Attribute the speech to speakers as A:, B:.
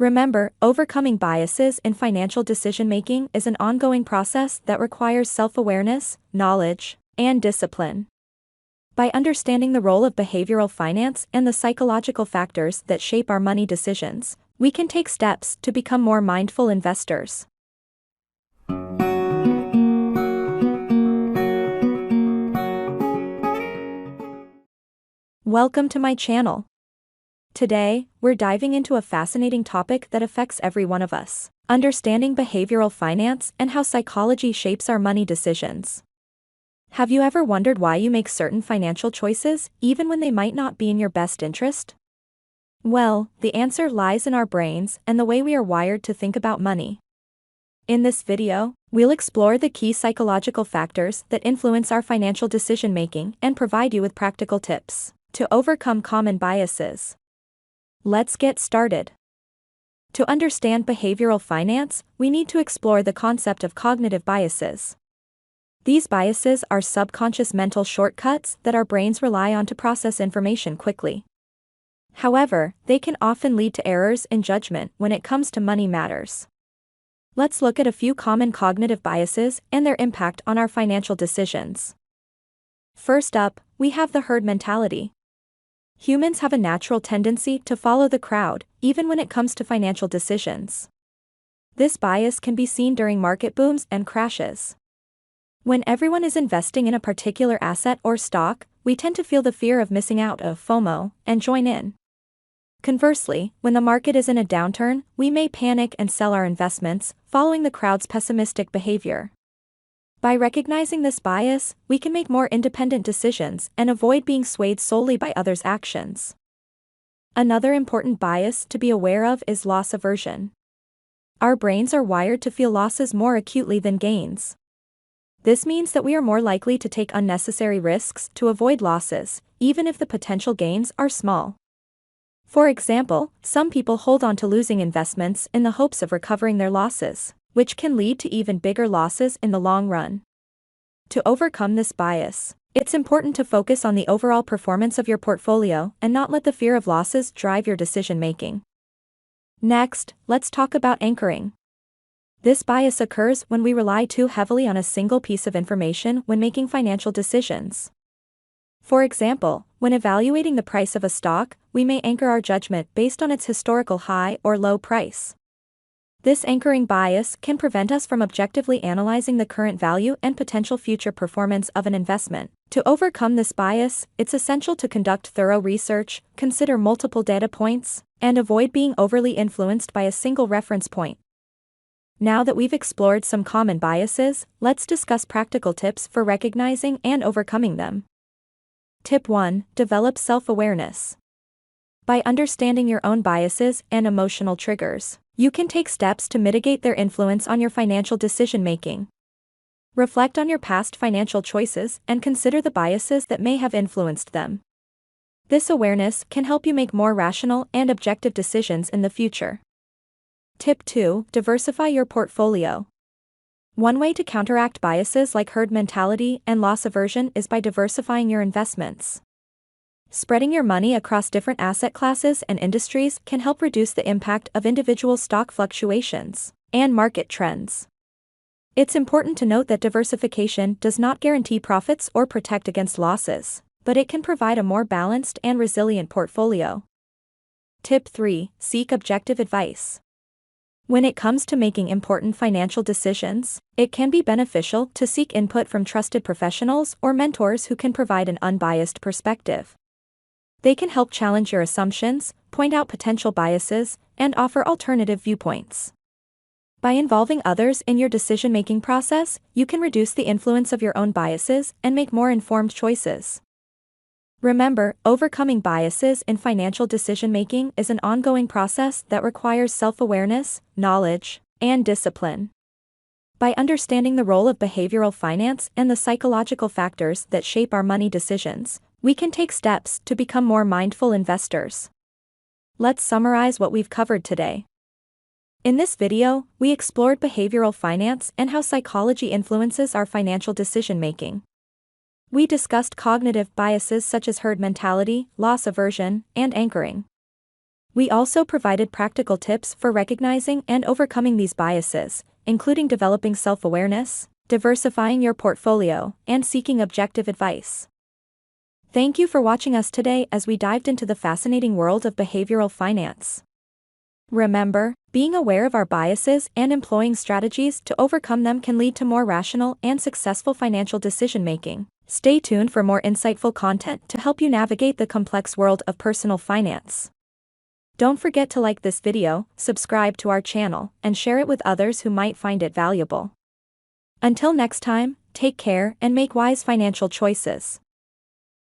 A: Remember, overcoming biases in financial decision-making is an ongoing process that requires self-awareness, knowledge, and discipline. By understanding the role of behavioral finance and the psychological factors that shape our money decisions, we can take steps to become more mindful investors. Welcome to my channel. Today, we're diving into a fascinating topic that affects every one of us: understanding behavioral finance and how psychology shapes our money decisions. Have you ever wondered why you make certain financial choices, even when they might not be in your best interest? Well, the answer lies in our brains and the way we are wired to think about money. In this video, we'll explore the key psychological factors that influence our financial decision-making and provide you with practical tips to overcome common biases. Let's get started. To understand behavioral finance, we need to explore the concept of cognitive biases. These biases are subconscious mental shortcuts that our brains rely on to process information quickly. However, they can often lead to errors in judgment when it comes to money matters. Let's look at a few common cognitive biases and their impact on our financial decisions. First up, we have the herd mentality. Humans have a natural tendency to follow the crowd, even when it comes to financial decisions. This bias can be seen during market booms and crashes. When everyone is investing in a particular asset or stock, we tend to feel the fear of missing out of FOMO and join in. Conversely, when the market is in a downturn, we may panic and sell our investments, following the crowd's pessimistic behavior. By recognizing this bias, we can make more independent decisions and avoid being swayed solely by others' actions. Another important bias to be aware of is loss aversion. Our brains are wired to feel losses more acutely than gains. This means that we are more likely to take unnecessary risks to avoid losses, even if the potential gains are small. For example, some people hold on to losing investments in the hopes of recovering their losses, which can lead to even bigger losses in the long run. To overcome this bias, it's important to focus on the overall performance of your portfolio and not let the fear of losses drive your decision-making. Next, let's talk about anchoring. This bias occurs when we rely too heavily on a single piece of information when making financial decisions. For example, when evaluating the price of a stock, we may anchor our judgment based on its historical high or low price. This anchoring bias can prevent us from objectively analyzing the current value and potential future performance of an investment. To overcome this bias, it's essential to conduct thorough research, consider multiple data points, and avoid being overly influenced by a single reference point. Now that we've explored some common biases, let's discuss practical tips for recognizing and overcoming them. Tip 1. Develop self-awareness. By understanding your own biases and emotional triggers, you can take steps to mitigate their influence on your financial decision-making. Reflect on your past financial choices and consider the biases that may have influenced them. This awareness can help you make more rational and objective decisions in the future. Tip 2. Diversify your portfolio. One way to counteract biases like herd mentality and loss aversion is by diversifying your investments. Spreading your money across different asset classes and industries can help reduce the impact of individual stock fluctuations and market trends. It's important to note that diversification does not guarantee profits or protect against losses, but it can provide a more balanced and resilient portfolio. Tip 3. Seek objective advice. When it comes to making important financial decisions, it can be beneficial to seek input from trusted professionals or mentors who can provide an unbiased perspective. They can help challenge your assumptions, point out potential biases, and offer alternative viewpoints. By involving others in your decision-making process, you can reduce the influence of your own biases and make more informed choices. Remember, overcoming biases in financial decision-making is an ongoing process that requires self-awareness, knowledge, and discipline. By understanding the role of behavioral finance and the psychological factors that shape our money decisions, we can take steps to become more mindful investors. Let's summarize what we've covered today. In this video, we explored behavioral finance and how psychology influences our financial decision-making. We discussed cognitive biases such as herd mentality, loss aversion, and anchoring. We also provided practical tips for recognizing and overcoming these biases, including developing self-awareness, diversifying your portfolio, and seeking objective advice. Thank you for watching us today as we dived into the fascinating world of behavioral finance. Remember, being aware of our biases and employing strategies to overcome them can lead to more rational and successful financial decision-making. Stay tuned for more insightful content to help you navigate the complex world of personal finance. Don't forget to like this video, subscribe to our channel, and share it with others who might find it valuable. Until next time, take care and make wise financial choices.